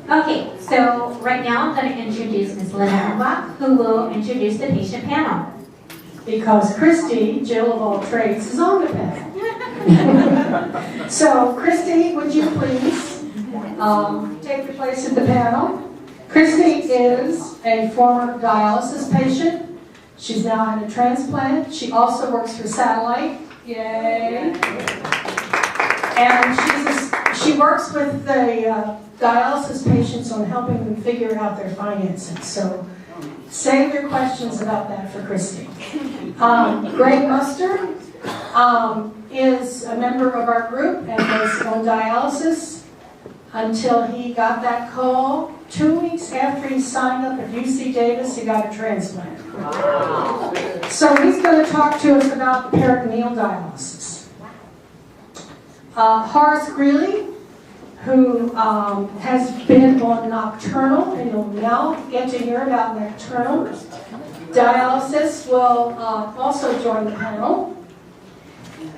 Okay, so right now I'm going to introduce Ms. Linda, who will introduce the patient panel. Because Christy, Jill of all trades, is on the panel. So, Christy, would you please take your place at the panel? Christy is a former dialysis patient. She's now had a transplant. She also works for Satellite. Yay! And she works with the dialysis patients on helping them figure out their finances. So save your questions about that for Christy. Greg Muster is a member of our group and was on dialysis until he got that call. 2 weeks after he signed up at UC Davis, he got a transplant. Wow. So he's going to talk to us about peritoneal dialysis. Horace Greeley, who has been on nocturnal, and you'll now get to hear about nocturnal dialysis, will also join the panel.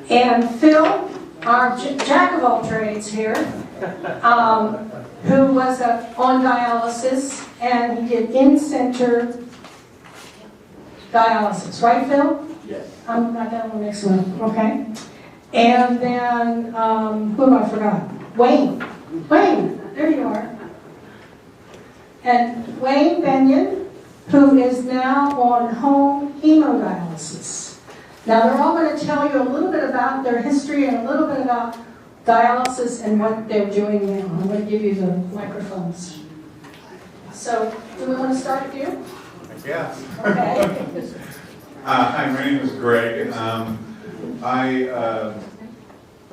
And Phil, our jack of all trades here, who was on dialysis, and he did in-center dialysis, right, Phil? Yes. I'm not that one next one, okay? And then, who have I forgot? Wayne. Wayne, there you are. And Wayne Benyon, who is now on home hemodialysis. Now, they're all going to tell you a little bit about their history and a little bit about dialysis and what they're doing now. I'm going to give you the microphones. So, do we want to start with you? Yes. Okay. Hi, my name is Greg.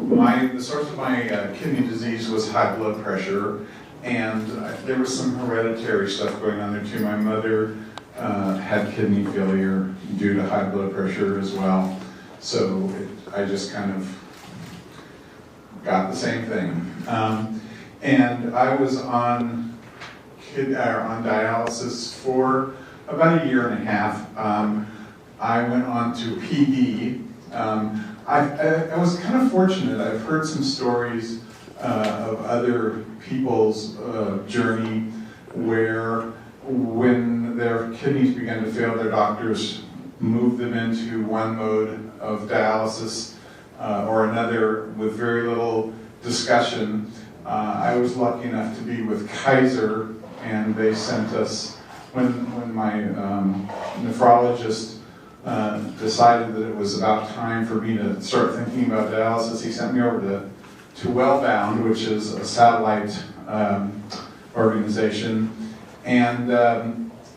The source of my kidney disease was high blood pressure, and there was some hereditary stuff going on there too. My mother had kidney failure due to high blood pressure as well, so I just kind of got the same thing. And I was on dialysis for about a year and a half. I went on to PD. I was kind of fortunate. I've heard some stories of other people's journey where when their kidneys began to fail, their doctors moved them into one mode of dialysis or another with very little discussion. I was lucky enough to be with Kaiser, and they sent us, when my nephrologist decided that it was about time for me to start thinking about dialysis, he sent me over to Wellbound, which is a satellite organization, and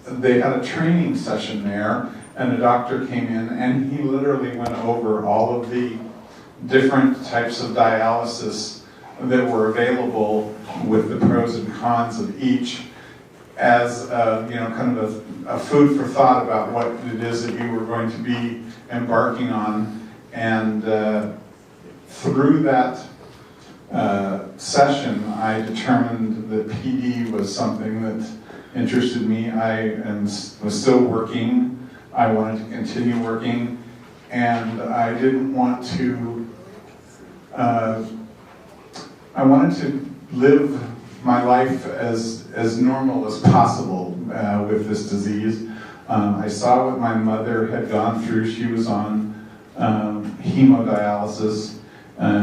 they had a training session there, and a doctor came in, and he literally went over all of the different types of dialysis that were available with the pros and cons of each, as kind of a food for thought about what it is that you were going to be embarking on. And through that session, I determined that PD was something that interested me. I was still working. I wanted to continue working, and I didn't want to. I wanted to live my life as normal as possible with this disease. I saw what my mother had gone through. She was on hemodialysis.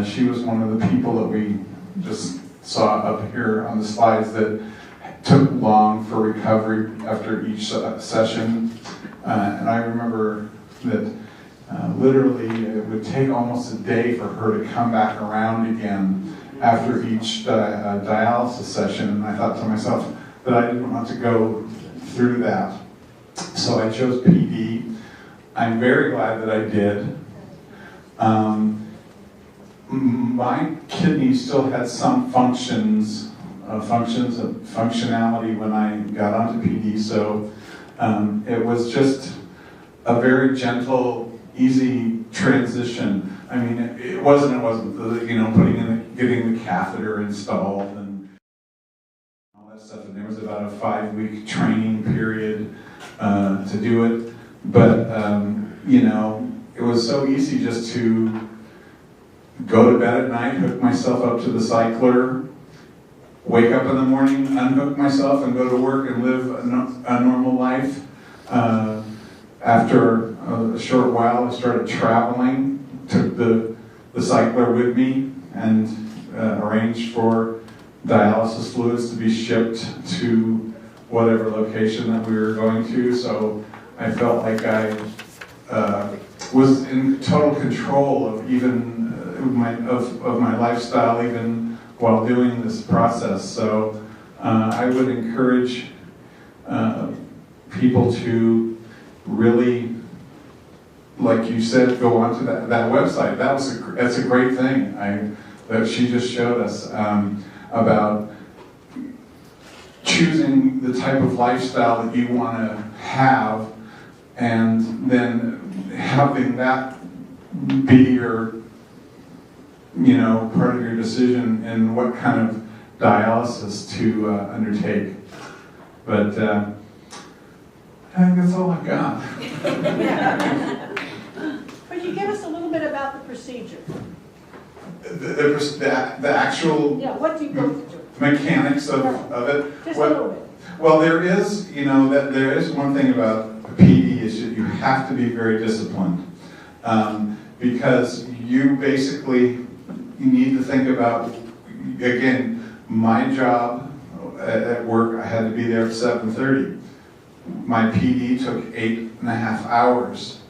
She was one of the people that we just saw up here on the slides that took long for recovery after each session. And I remember that literally it would take almost a day for her to come back around again after each dialysis session, and I thought to myself that I didn't want to go through that. So I chose PD. I'm very glad that I did. My kidney still had some functionality when I got onto PD, so it was just a very gentle, easy transition. I mean, it wasn't, getting the catheter installed and all that stuff. And there was about a 5-week training period to do it. But, it was so easy just to go to bed at night, hook myself up to the cycler, wake up in the morning, unhook myself, and go to work and live a normal life. After a short while, I started traveling, took the cycler with me, and arranged for dialysis fluids to be shipped to whatever location that we were going to. So I felt like I was in total control of even of my lifestyle, even while doing this process. So I would encourage people to really, like you said, go onto that website. That's a great thing that she just showed us about choosing the type of lifestyle that you want to have, and then having that be your, part of your decision in what kind of dialysis to undertake. But I think that's all I've got. Could you give us a little bit about the procedure? The actual Yeah, what do you go through? mechanics of it. Just a little bit. Well, there is one thing about PD is that you have to be very disciplined, because you need to think about, again, my job at work, I had to be there at 7:30. My PD took 8.5 hours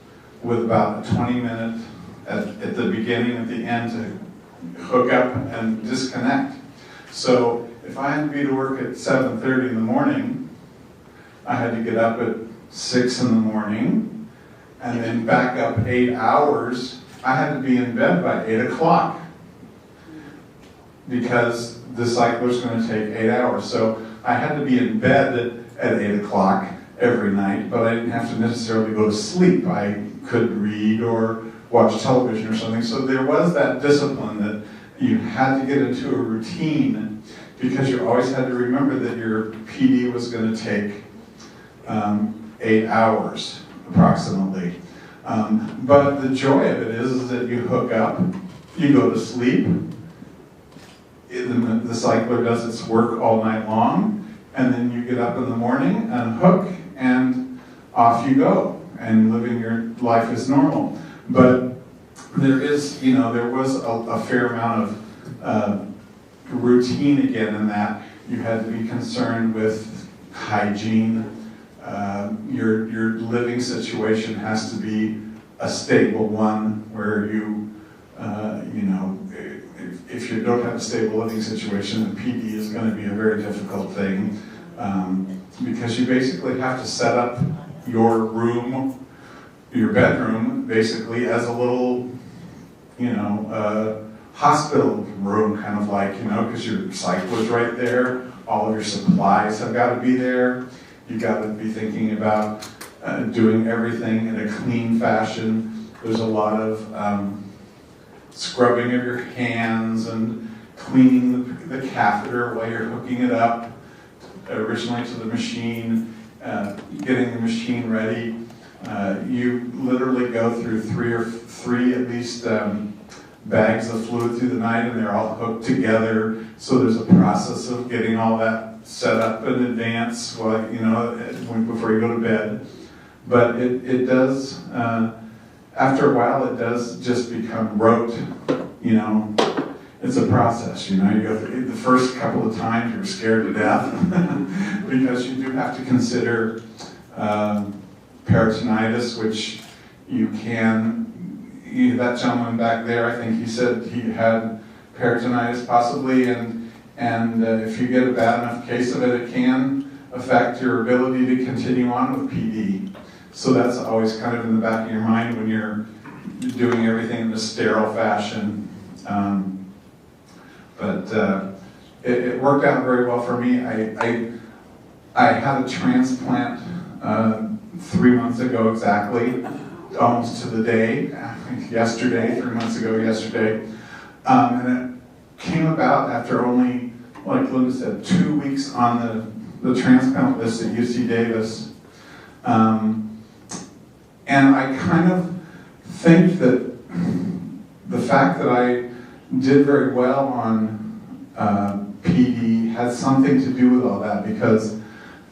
with about a 20-minute at the beginning, at the end to hook up and disconnect. So if I had to be to work at 7:30 in the morning, I had to get up at 6 in the morning and then back up 8 hours. I had to be in bed by 8 o'clock because the cycler's going to take 8 hours. So I had to be in bed at 8 o'clock every night, but I didn't have to necessarily go to sleep. I could read or watch television or something. So there was that discipline that you had to get into a routine, because you always had to remember that your PD was going to take 8 hours approximately. But the joy of it is that you hook up, you go to sleep, the cycler does its work all night long, and then you get up in the morning and hook, and off you go, and living your life as normal. But there was a fair amount of routine again in that you had to be concerned with hygiene. Your living situation has to be a stable one where if you don't have a stable living situation, then PD is going to be a very difficult thing, because you basically have to set up your room, your bedroom, basically as a little, hospital room, kind of like, because your cycler's right there, all of your supplies have got to be there. You've got to be thinking about doing everything in a clean fashion. There's a lot of scrubbing of your hands and cleaning the catheter while you're hooking it up originally to the machine, getting the machine ready. You literally go through three at least bags of fluid through the night, and they're all hooked together. So there's a process of getting all that set up in advance, before you go to bed. But it does, after a while, it does just become rote. It's a process. You go through the first couple of times, you're scared to death because you do have to consider peritonitis, which you can. That gentleman back there, I think he said he had peritonitis possibly, and if you get a bad enough case of it, it can affect your ability to continue on with PD. So that's always kind of in the back of your mind when you're doing everything in a sterile fashion. But it worked out very well for me. I had a transplant 3 months ago exactly, almost to the day, yesterday, 3 months ago yesterday. And it came about after only, like Linda said, 2 weeks on the transplant list at UC Davis. And I kind of think that the fact that I did very well on PD PD had something to do with all that because,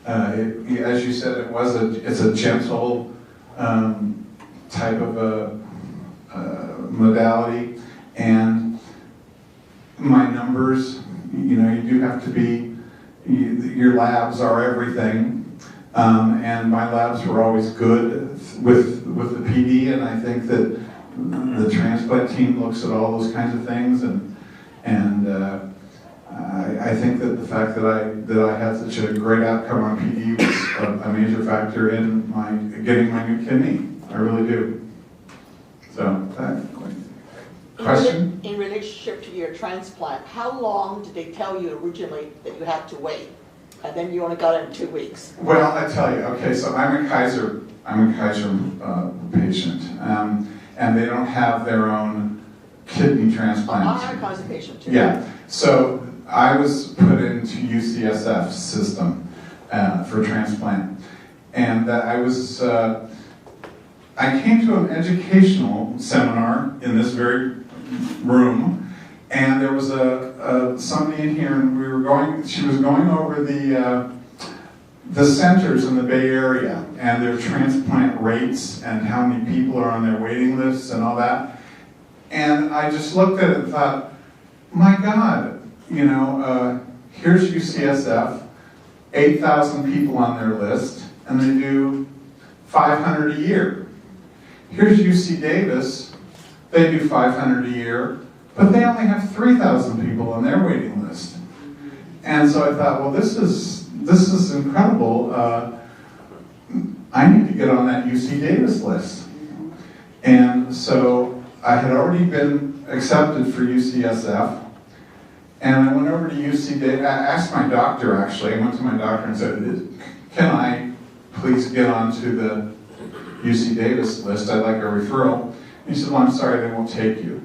as you said, it's a gentle type of a modality, and my numbers, you do have to be, your labs are everything, and my labs were always good with the PD, and I think that the transplant team looks at all those kinds of things, and I think that the fact that I had such a great outcome on PD was a major factor in getting my new kidney. I really do. So, question? In relationship to your transplant, how long did they tell you originally that you had to wait? And then you only got it in 2 weeks. Well, I tell you, okay, so I'm a Kaiser patient, and they don't have their own kidney transplant. I'm a Kaiser patient too. Yeah, so I was put into UCSF system for transplant, and I came to an educational seminar in this very room, and there was somebody in here, and she was going over the centers in the Bay Area and their transplant rates and how many people are on their waiting lists and all that. And I just looked at it and thought, my God, here's UCSF, 8,000 people on their list, and they do 500 a year. Here's UC Davis, they do 500 a year, but they only have 3,000 people on their waiting list. And so I thought, well, this is incredible. I need to get on that UC Davis list. And so I had already been accepted for UCSF, and I went over to UC Davis. I asked my doctor, actually. I went to my doctor and said, can I please get onto the UC Davis list? I'd like a referral. He said, well, I'm sorry, they won't take you.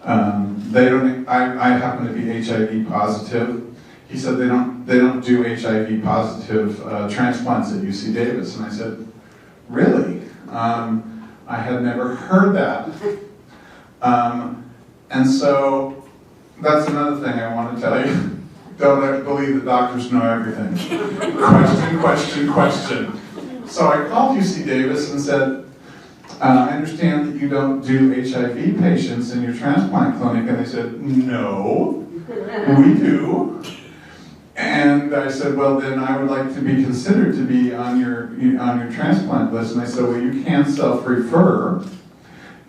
I happen to be HIV positive. He said they don't do HIV positive transplants at UC Davis. And I said, really? I had never heard that. And so that's another thing I want to tell you. Don't believe that doctors know everything. Question. So I called UC Davis and said, I understand that you don't do HIV patients in your transplant clinic. And they said, no, we do. And I said, well, then I would like to be considered to be on your transplant list. And they said, well, you can self-refer,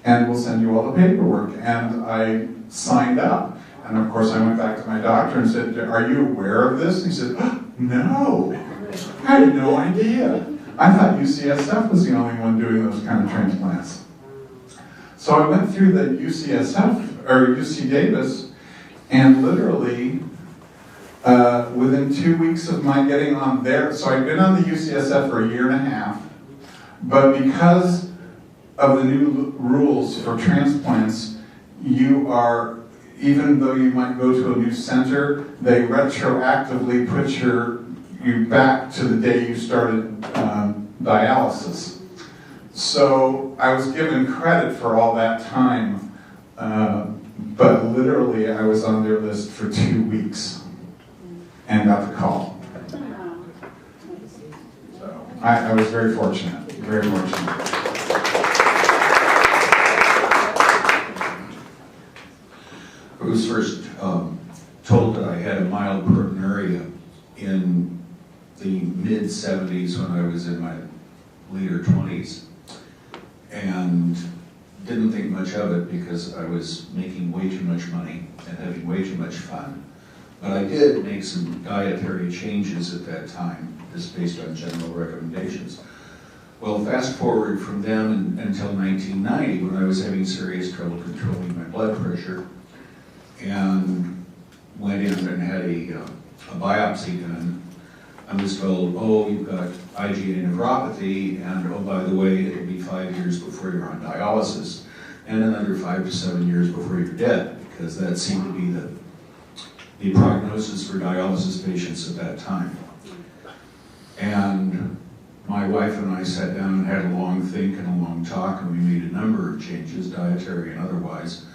and we'll send you all the paperwork. And I signed up. And of course, I went back to my doctor and said, are you aware of this? And he said, no, I had no idea. I thought UCSF was the only one doing those kind of transplants. So I went through the UC Davis, and literally, within 2 weeks of my getting on there, so I'd been on the UCSF for a year and a half, but because of the new rules for transplants, even though you might go to a new center, they retroactively put you back to the day you started dialysis. So I was given credit for all that time, but literally I was on their list for 2 weeks and got the call. So I was very fortunate, very fortunate. I was first told that I had a mild proteinuria in the mid-70s when I was in my later 20s, and didn't think much of it because I was making way too much money and having way too much fun. But I did make some dietary changes at that time, just based on general recommendations. Well, fast forward from then until 1990, when I was having serious trouble controlling my blood pressure, and went in and had a biopsy done. I was told, oh, you've got IgA nephropathy, and oh, by the way, it'll be 5 years before you're on dialysis, and another 5 to 7 years before you're dead, because that seemed to be the prognosis for dialysis patients at that time. And my wife and I sat down and had a long think and a long talk, and we made a number of changes, dietary and otherwise,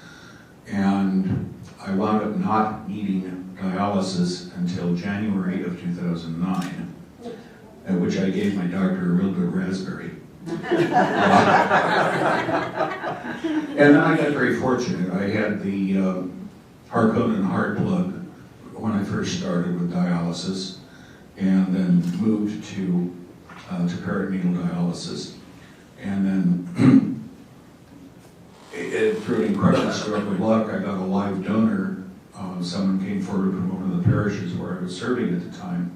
and I wound up not needing dialysis dialysis until January of 2009, at which I gave my doctor a real good raspberry. And then I got very fortunate. I had the Harkonnen heart plug when I first started with dialysis, and then moved to peritoneal dialysis. And then through an incredible stroke of luck, I got a live donor. Someone came forward from one of the parishes where I was serving at the time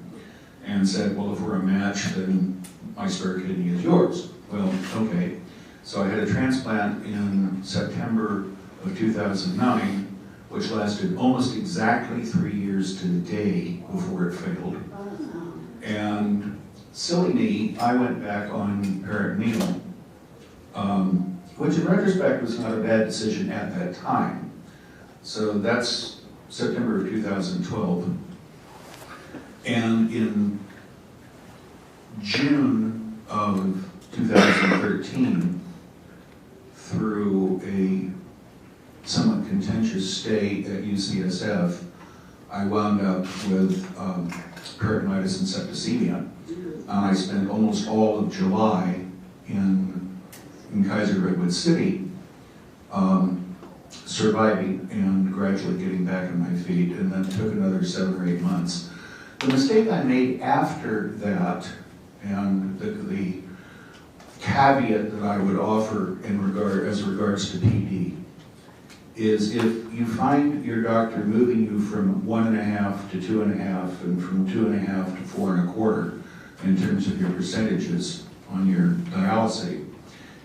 and said, well, if we're a match, then my spare kidney is yours. Well, okay. So I had a transplant in September of 2009, which lasted almost exactly 3 years to the day before it failed. And silly me, I went back on peritoneal, which in retrospect was not a bad decision at that time. So that's September of 2012. And in June of 2013, through a somewhat contentious stay at UCSF, I wound up with peritonitis and septicemia. I spent almost all of July in Kaiser Redwood City, surviving and gradually getting back on my feet, and then took another 7 or 8 months. The mistake I made after that, and the caveat that I would offer as regards to PD, is if you find your doctor moving you from 1.5 to 2.5, and from 2.5 to 4.25 in terms of your percentages on your dialysate,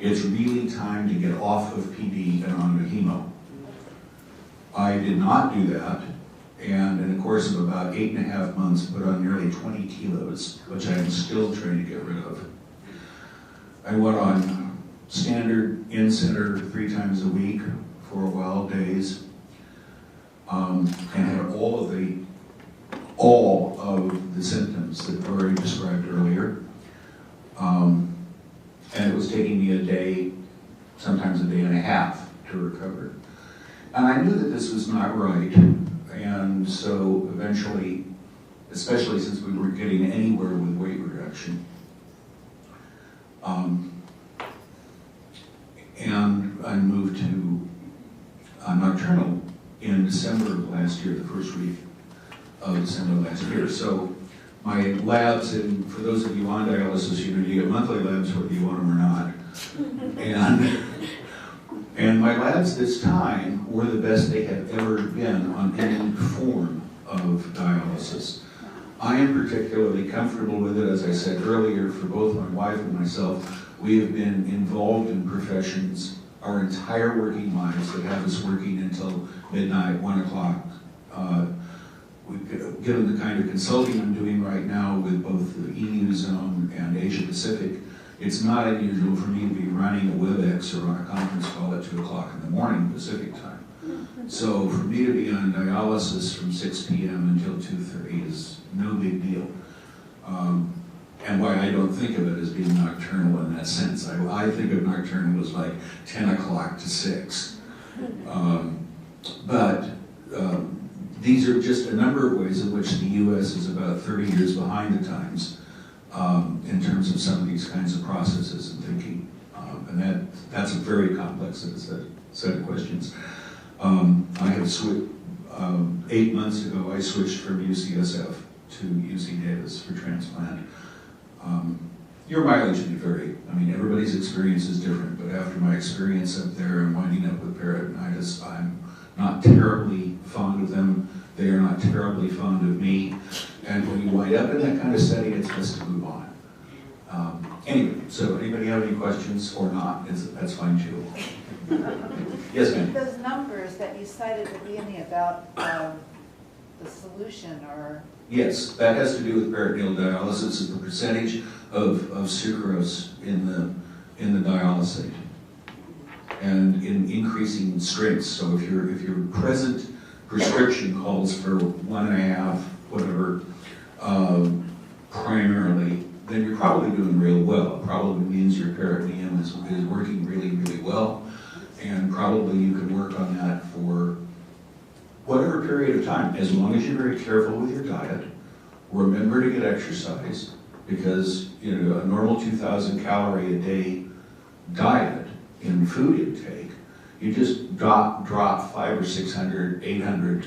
it's really time to get off of PD and onto hemo. I did not do that, and in the course of about 8.5 months, put on nearly 20 kilos, which I am still trying to get rid of. I went on standard in-center 3 times a week for a while, days, and had all of the symptoms that Dory described earlier. And it was taking me a day, sometimes a day and a half to recover. And I knew that this was not right, and so eventually, especially since we weren't getting anywhere with weight reduction, and I moved to nocturnal in December of last year, the first week of December last year. So my labs, and for those of you on dialysis, you get monthly labs whether you want them or not. And my labs this time were the best they have ever been on any form of dialysis. I am particularly comfortable with it, as I said earlier, for both my wife and myself. We have been involved in professions our entire working lives that have us working until midnight, 1 o'clock. Given the kind of consulting I'm doing right now with both the EU zone and Asia Pacific, it's not unusual for me to be running a WebEx or on a conference call at 2 o'clock in the morning Pacific time. So for me to be on dialysis from 6 p.m. until 2:30 is no big deal. And why I don't think of it as being nocturnal in that sense. I think of nocturnal as like 10 o'clock to 6. These are just a number of ways in which the U.S. is about 30 years behind the times in terms of some of these kinds of processes and thinking. And that's a very complex set of questions. I have switched, 8 months ago, I switched from UCSF to UC Davis for transplant. Your mileage may vary. I mean, everybody's experience is different, but after my experience up there and winding up with peritonitis, I'm not terribly fond of them. They are not terribly fond of me. And when you wind up in that kind of setting, it's best to move on. Anyway, so anybody have any questions or not? That's fine too. Yes, ma'am. Those numbers that you cited at the beginning about the solution or... Yes, that has to do with peritoneal dialysis. It's the percentage of sucrose in the dialysate, and in increasing strengths. So if your present prescription calls for 1.5, whatever, primarily, then you're probably doing real well. It probably means your peritoneum is working really, really well, and probably you can work on that for whatever period of time, as long as you're very careful with your diet, remember to get exercise, because a normal 2,000 calorie a day diet in food intake, you just drop 500 or 600, 800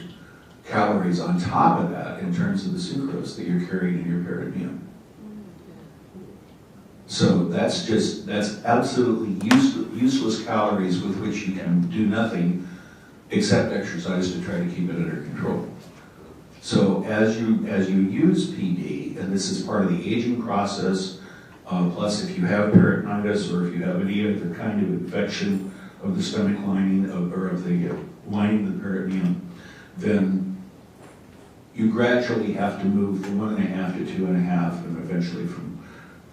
calories on top of that in terms of the sucrose that you're carrying in your peritoneum. So that's absolutely useless calories with which you can do nothing except exercise to try to keep it under control. So as you use PD, and this is part of the aging process, plus if you have peritonitis or if you have any other kind of infection of the stomach lining or of the lining of the peritoneum, then you gradually have to move from 1.5 to 2.5, and eventually from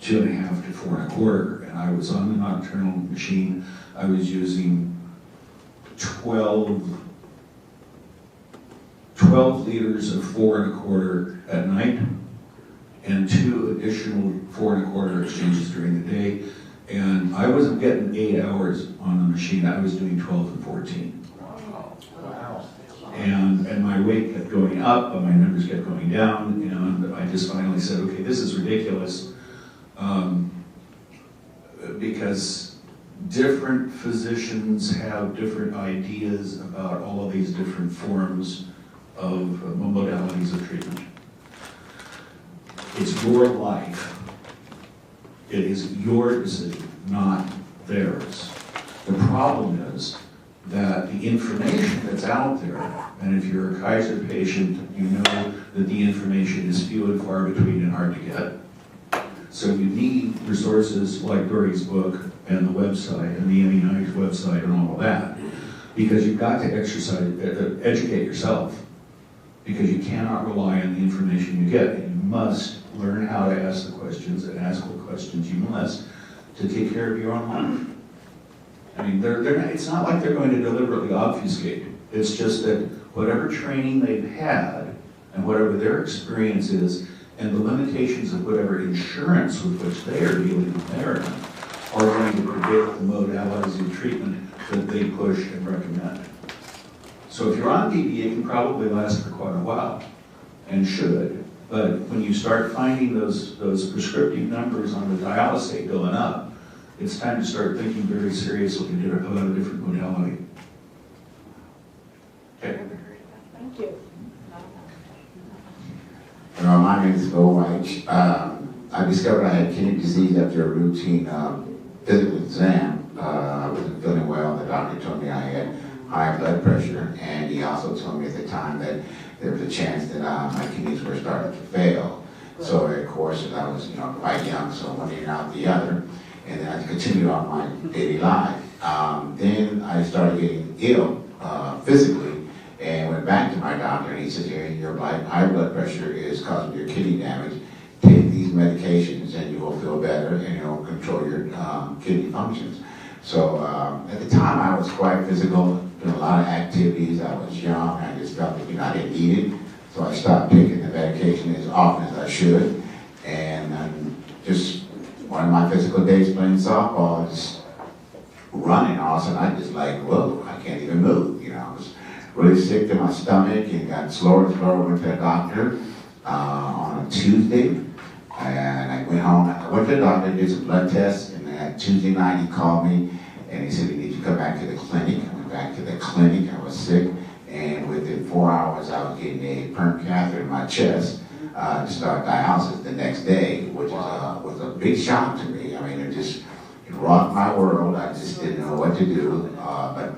2.5 to 4.25. And I was on the nocturnal machine. I was using 12 liters of 4.25 at night, and 2 additional 4.25 exchanges during the day. And I wasn't getting 8 hours on the machine. I was doing 12 and 14. And my weight kept going up, but my numbers kept going down, and I just finally said, okay, this is ridiculous, because different physicians have different ideas about all of these different forms of modalities of treatment. It's your life. It is your decision, not theirs. The problem is that the information that's out there, and if you're a Kaiser patient, you know that the information is few and far between and hard to get. So you need resources like Dory's book and the website and the MEI's website and all of that, because you've got to educate yourself, because you cannot rely on the information you get. You must learn how to ask the questions and ask what questions you must to take care of your own life. I mean, it's not like they're going to deliberately obfuscate. It's just that whatever training they've had and whatever their experience is and the limitations of whatever insurance with which they are dealing with America are going to predict the modalities of treatment that they push and recommend. So if you're on PD, it can probably last for quite a while, and should. But when you start finding those prescriptive numbers on the dialysate going up, it's time to start thinking very seriously about a different modality. Okay. Thank you. My name is Bo White. I discovered I had kidney disease after a routine physical exam. I wasn't feeling well. The doctor told me I had high blood pressure, and he also told me at the time that there was a chance that my kidneys were starting to fail. So of course, I was quite young, so one ear out the other, and then I continued on my daily life. Then I started getting ill physically, and went back to my doctor, and he said, your high blood pressure is causing your kidney damage. Take these medications and you will feel better, and it'll control your kidney functions. So at the time I was quite physical, doing a lot of activities. I was young, I just felt that I didn't need it. So I stopped taking the medication as often as I should. And just one of my physical days playing softball, I was running, all of a sudden I just like, whoa, I can't even move. I was really sick to my stomach and got slower and slower. Went to the doctor on a Tuesday, and I went home. I went to the doctor, did some blood tests, and then Tuesday night he called me and he said, "We need you to come back to the clinic." I went back to the clinic. I was sick, and within 4 hours I was getting a perm catheter in my chest to start dialysis the next day, which was a big shock to me. I mean, it rocked my world. I just didn't know what to do. But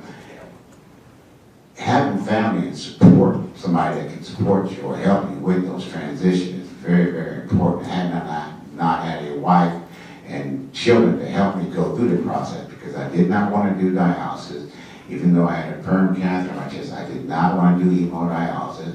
having family and support, somebody that can support you or help you with those transitions is very, very important. Had I not had a wife and children to help me go through the process, because I did not want to do dialysis. Even though I had a perm catheter in my chest, I did not want to do hemodialysis.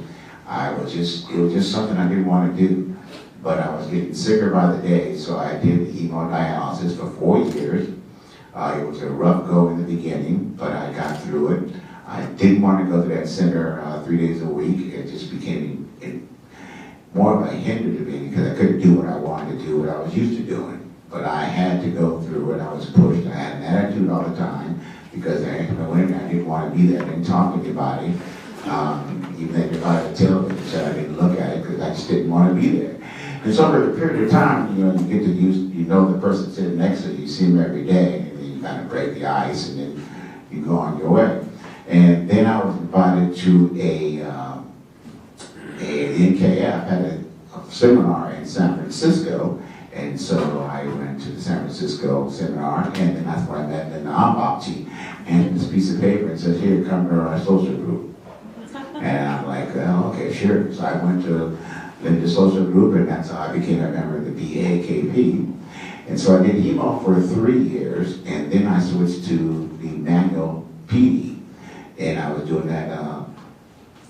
It was just something I didn't want to do. But I was getting sicker by the day, so I did hemodialysis for 4 years. It was a rough go in the beginning, but I got through it. I didn't want to go to that center 3 days a week. It just became more of a hinder to me, because I couldn't do what I wanted to do, what I was used to doing. But I had to go through it. I was pushed. I had an attitude all the time, because I didn't want to be there. I didn't talk to anybody. Even if I had television set, I didn't look at it because I just didn't want to be there. And so over a period of time, you get to you know the person sitting next to you see them every day, and then you kind of break the ice, and then you go on your way. And then I was invited to the NKF had a seminar in San Francisco, and so I went to the San Francisco seminar, and then that's where I met Linda Ambacci, and this piece of paper and says, "Here, come to our social group." And I'm like, "Oh, okay, sure." So I went to Linda's social group, and that's how I became a member of the BAKP. And so I did HEMO for 3 years, and then I switched to the manual PD, and I was doing that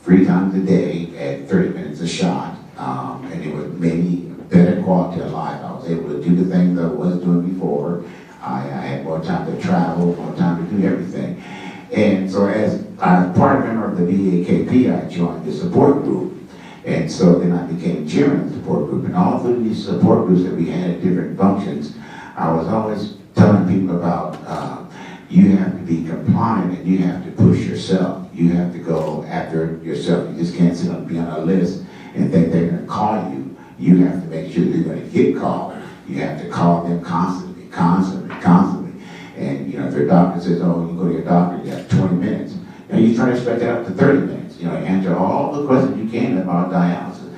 3 times a day at 30 minutes a shot, and it would make me better quality of life. I was able to do the things I was doing before. I had more time to travel, more time to do everything. And so as a part member of the BAKP, I joined the support group. And so then I became chairman of the support group. And all through these support groups that we had at different functions, I was always telling people about you have to be compliant and you have to push yourself. You have to go after yourself. You just can't sit and be on a list and think they're going to call you. You have to make sure they're going to get called. You have to call them constantly, constantly, constantly. And if your doctor says, "Oh, you go to your doctor, you have 20 minutes," you try to expect that up to 30 minutes. Answer all the questions you can about dialysis.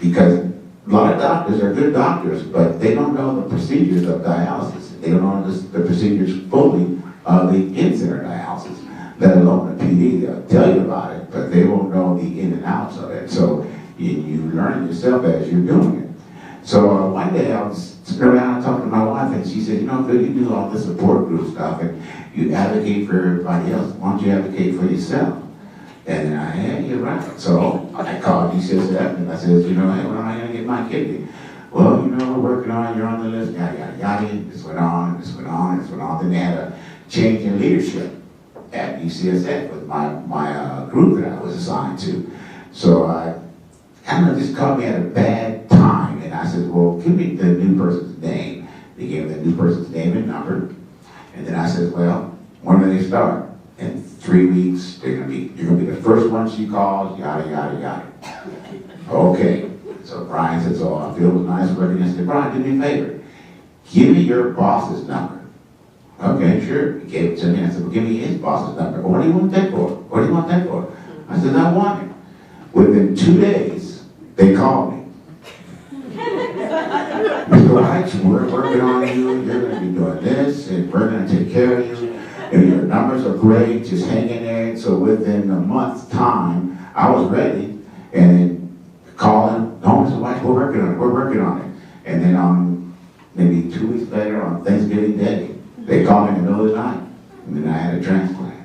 Because a lot of doctors are good doctors, but they don't know the procedures of dialysis. They don't know the procedures fully of the in-center dialysis, let alone the PD. They'll tell you about it, but they won't know the in and outs of it. So you learn yourself as you're doing it. So one day I was sitting around and talking to my wife, and she said, Phil, you do all this support group stuff, and you advocate for everybody else. Why don't you advocate for yourself? And then yeah, you're right. So I called DCSF, and I said, hey, when am I going to get my kidney? Well, we're working on it, you're on the list, yada, yada, yada. This went on, and this went on, and this went on. Then they had a change in leadership at UCSF with my group that I was assigned to. So I kind of just caught me at a bad time, and I said, well, give me the new person's name. They gave me the new person's name and number, and then I said, well, when do they start? In 3 weeks, you're gonna be the first one she calls, yada, yada, yada. Okay, so Brian says, oh, I feel it was nice working. I said, Brian, do me a favor. Give me your boss's number. Okay, sure. He gave it to me. I said, well, give me his boss's number. Well, what do you want that for? What do you want that for? I said, I want it. Within 2 days, they called me. Mr. White, we're working on you. You're going to be doing this, and we're going to take care of you. And your numbers are great. Just hang in there. So within a month's time, I was ready. And calling, no, Mr. White, we're working on it. We're working on it. And then maybe 2 weeks later, on Thanksgiving Day, they called me in the middle of the night. And then I had a transplant.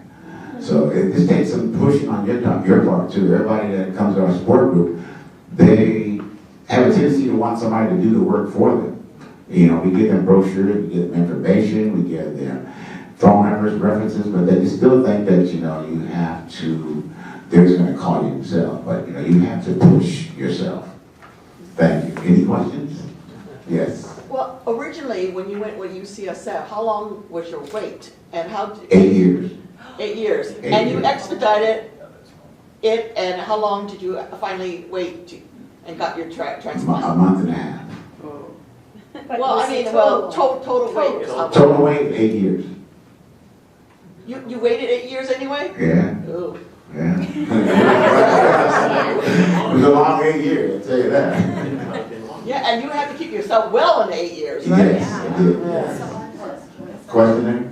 So it just takes some pushing on your part too. Everybody that comes to our support group, they have a tendency to want somebody to do the work for them. We give them brochures, we give them information, we give them phone numbers, references, but they still think that, you have to, they're just going to call you themselves. But, you have to push yourself. Thank you. Any questions? Yes. Well, originally, when you went with UCSF, how long was your wait? And how? 8 years. 8 years. 8 And you years. expedited it, and how long did you finally wait and got your transplant? A month and a half. Well, I mean, total wait. Total wait, 8 years. You waited 8 years anyway? Yeah. Oh. Yeah. It was a long 8 years, I'll tell you that. Yeah, and you had to keep yourself well in 8 years, right? Yes, I did. Question there?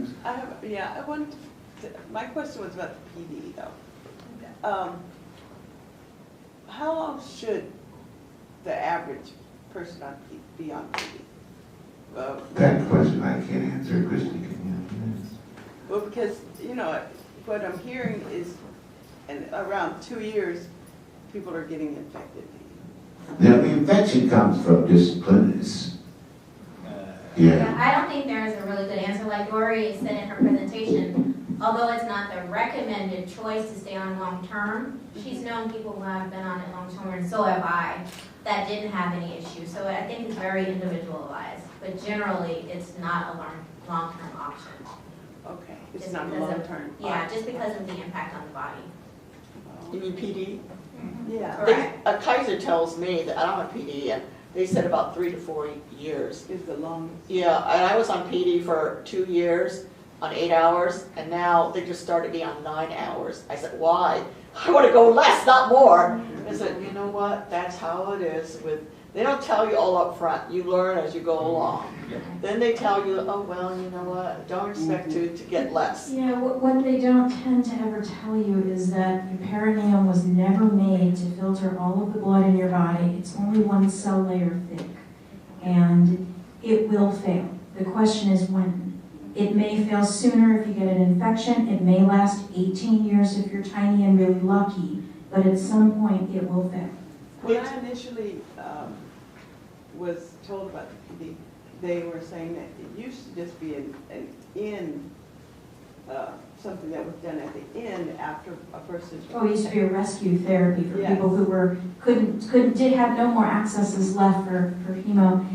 My question was about the PD though. How long should the average person be on PD? That question I can't answer. Christy, can you answer Well, because, what I'm hearing is in around 2 years, people are getting infected. Now, the infection comes from discipline. Yeah. I don't think there is a really good answer. Like Lori said in her presentation, although it's not the recommended choice to stay on long term, she's known people who have been on it long term, and so have I, that didn't have any issues. So I think it's very individualized, but generally it's not a long-term option. Okay, it's Just not because of- long term. Yeah, just because of the impact on the body. You mean PD? Yeah, Kaiser tells me that I'm on PD, and they said about 3 to 4 years. is the longest. Yeah, and I was on PD for 2 years, on 8 hours, and now they just started me on 9 hours. I said, why? I want to go less, not more. I said, you know what, that's how it is with, they don't tell you all up front. You learn as you go along. Then they tell you, oh, well, you know what, don't expect to get less. Yeah, what they don't tend to ever tell you is that your perineum was never made to filter all of the blood in your body. It's only one cell layer thick, and it will fail. The question is when. It may fail sooner if you get an infection. It may last 18 years if you're tiny and really lucky, but at some point it will fail. When I initially was told about the PD, they were saying that it used to just be something that was done at the end after a person. Oh, it used to be a rescue therapy for Yes. people who had no more accesses left for chemo.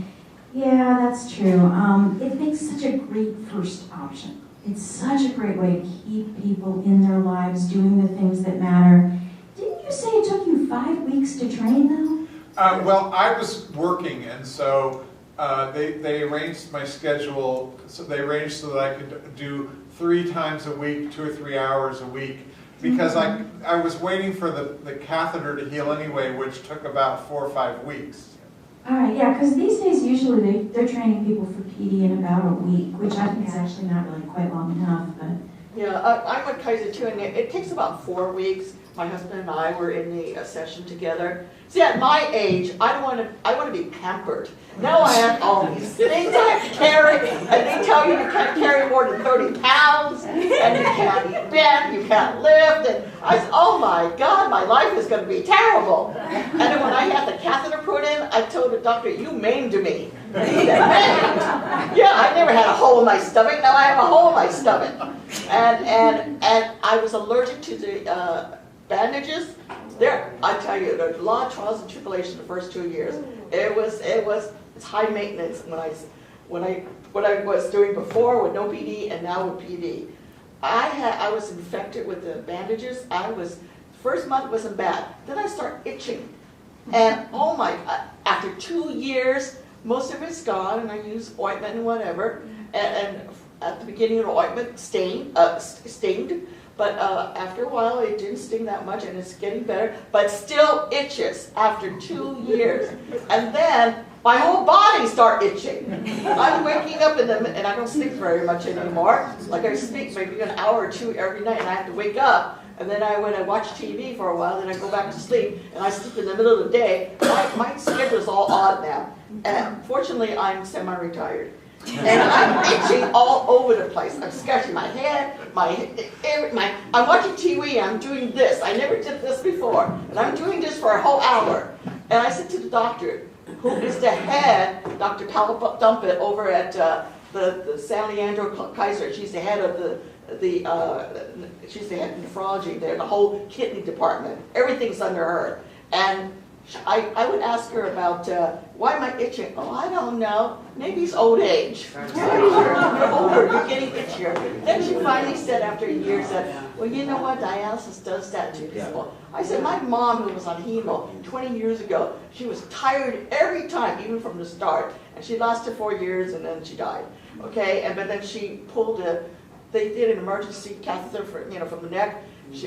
Yeah, that's true. It makes such a great first option. It's such a great way to keep people in their lives doing the things that matter. Didn't you say it took you 5 weeks to train though? Well, I was working, and so they arranged my schedule. So they arranged so that I could do 3 times a week, 2 or 3 hours a week, because I was waiting for the catheter to heal anyway, which took about 4 or 5 weeks. All right, yeah, because these days usually they're training people for PD in about a week, which I think is actually not really quite long enough, but. Yeah, I'm with Kaiser too, and it takes about 4 weeks. My husband and I were in the session together. See, at my age, I want to be pampered. Now I have all these things I have to carry, and they tell you can't carry more than 30 pounds, and you can't bend, you can't lift, and I said, oh my God, my life is going to be terrible. And then when I had the catheter put in, I told the doctor, you maimed me. He said, maimed? Yeah, I never had a hole in my stomach, now I have a hole in my stomach. And I was allergic to the bandages. I tell you, there's a lot of trials and tribulations the first 2 years. It's high maintenance when I was doing before with no PD and now with PD. I was infected with the bandages. First month wasn't bad. Then I start itching. And oh my, after 2 years, most of it's gone, and I use ointment and whatever. And at the beginning of the ointment, stinged. But after a while, it didn't sting that much, and it's getting better, but still itches after 2 years. And then my whole body starts itching. I'm waking up and I don't sleep very much anymore. Like I sleep maybe an hour or 2 every night, and I have to wake up. And then when I watch TV for a while, then I go back to sleep, and I sleep in the middle of the day. My schedule is all odd now. And fortunately, I'm semi-retired. And I'm itching all over the place. I'm scratching my head, I'm watching TV, I'm doing this. I never did this before. And I'm doing this for a whole hour. And I said to the doctor, who is the head, Dr. Paula Dumpet, over at the San Leandro Kaiser. She's the head of she's the head of nephrology there, the whole kidney department. Everything's under her. And I would ask her about, why am I itching? Oh, I don't know. Maybe it's old age. You're older, you're getting itchier. Then she finally said after years that, well, you know what, dialysis does that to people. I said, my mom, who was on hemo 20 years ago, she was tired every time, even from the start. And she lasted 4 years, and then she died. Okay, but then she pulled they did an emergency catheter from the neck.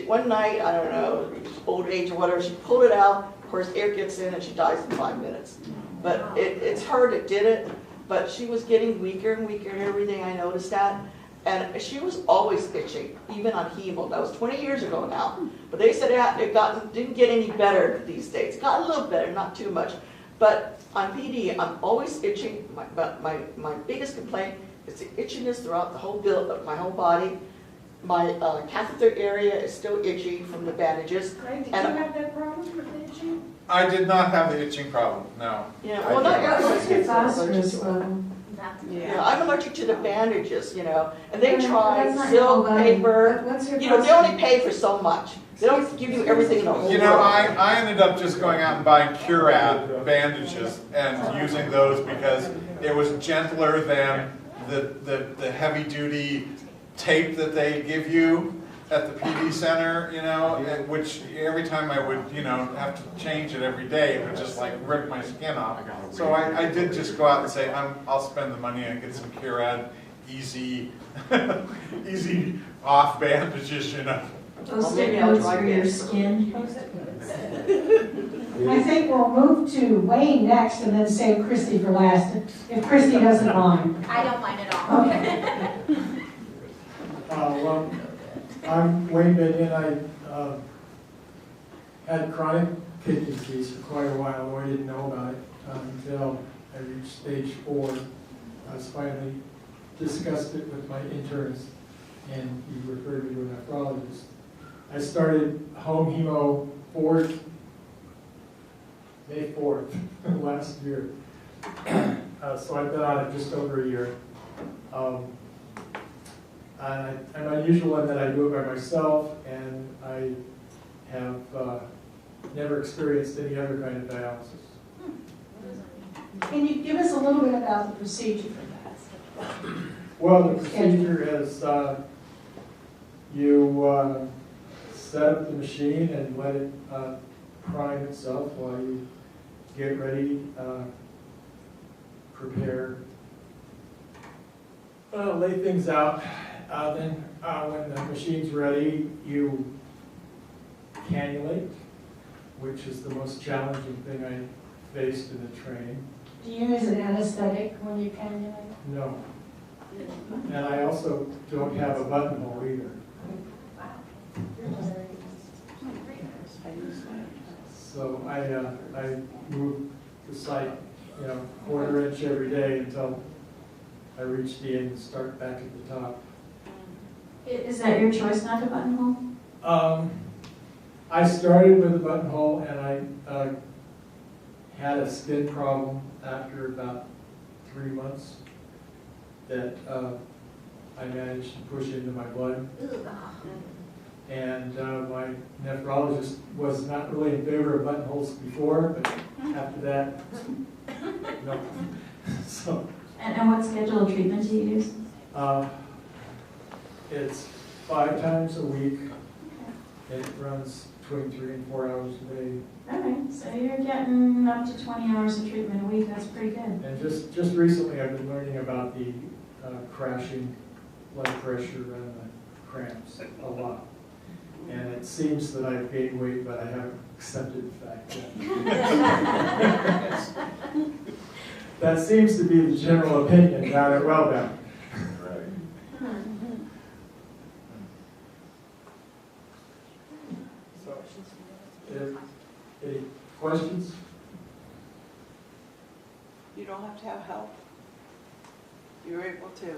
One night, I don't know, old age or whatever, she pulled it out. Of course, air gets in and she dies in 5 minutes. But it's her that did it. But she was getting weaker and weaker and everything. I noticed that. And she was always itching, even on hemo. That was 20 years ago now. But they said it didn't get any better these days. It got a little better, not too much. But on PD, I'm always itching. My biggest complaint is the itchiness throughout the whole my whole body. My catheter area is still itchy from the bandages. Greg, did you have that problem with the itching? I did not have the itching problem, no. Yeah, well, not your Phosphorus level. Yeah, I'm allergic to the bandages, and they But try that's not silk, your body. paper. What's your They only pay for so much. They don't give you everything in the whole You know, world. I ended up just going out and buying Curad bandages and using those because it was gentler than the heavy-duty tape that they give you. at the PD center, you know, and which every time I would, you know, have to change it every day, it would just like rip my skin off. So I did just go out and say, I'll spend the money and get some Curad easy, easy off bandages, you know. Post-it notes for your skin. I think we'll move to Wayne next and then save Christy for last, if Christy doesn't mind. I don't mind at all. Okay. Well, I'm Wayne Bedian. I had chronic kidney disease for quite a while, though I didn't know about it until I reached stage 4. I was finally discussed it with my interns, and he referred me to a nephrologist. I started home hemo May 4th last year. So I've been on it just over a year. I'm unusual in that I do it by myself, and I have never experienced any other kind of dialysis. Can you give us a little bit about the procedure for that? Well, the procedure is you set up the machine and let it prime itself while you get ready, prepare, lay things out. Then when the machine's ready, you cannulate, which is the most challenging thing I faced in the training. Do you use an anesthetic when you cannulate? No. And I also don't have a buttonhole either. So I move the site, you know, quarter inch every day until I reach the end and start back at the top. Is that your choice, not a buttonhole? I started with a buttonhole, and I had a skin problem after about 3 months that I managed to push into my blood. And my nephrologist was not really in favor of buttonholes before, but after that, no. So And what schedule of treatment do you use? it's 5 times a week. It runs between 3 and 4 hours a day. All right, so you're getting up to 20 hours of treatment a week. That's pretty good. And just recently, I've been learning about the crashing blood pressure and the cramps a lot. And it seems that I've gained weight, but I haven't accepted the fact yet. That seems to be the general opinion down at Wellbound. So, any questions? You don't have to have help. You're able to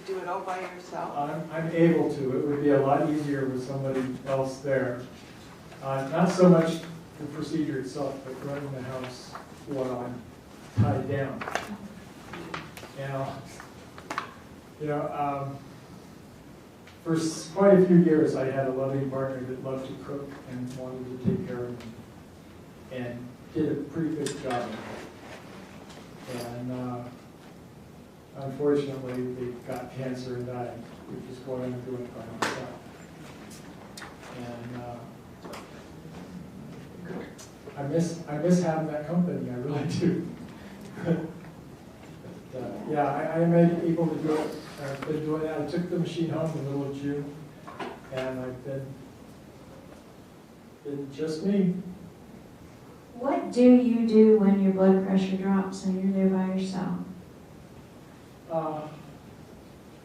do it all by yourself. I'm able to. It would be a lot easier with somebody else there. Not so much the procedure itself, but running the house while I'm tied down. For quite a few years, I had a loving partner that loved to cook and wanted to take care of me, and did a pretty good job of it. And unfortunately, they got cancer and died, which is why I'm doing it by myself. And I miss having that company, I really do. But, yeah, I am able to do it. I've been doing that. I took the machine home in the middle of June, and I've been just me. What do you do when your blood pressure drops and you're there by yourself?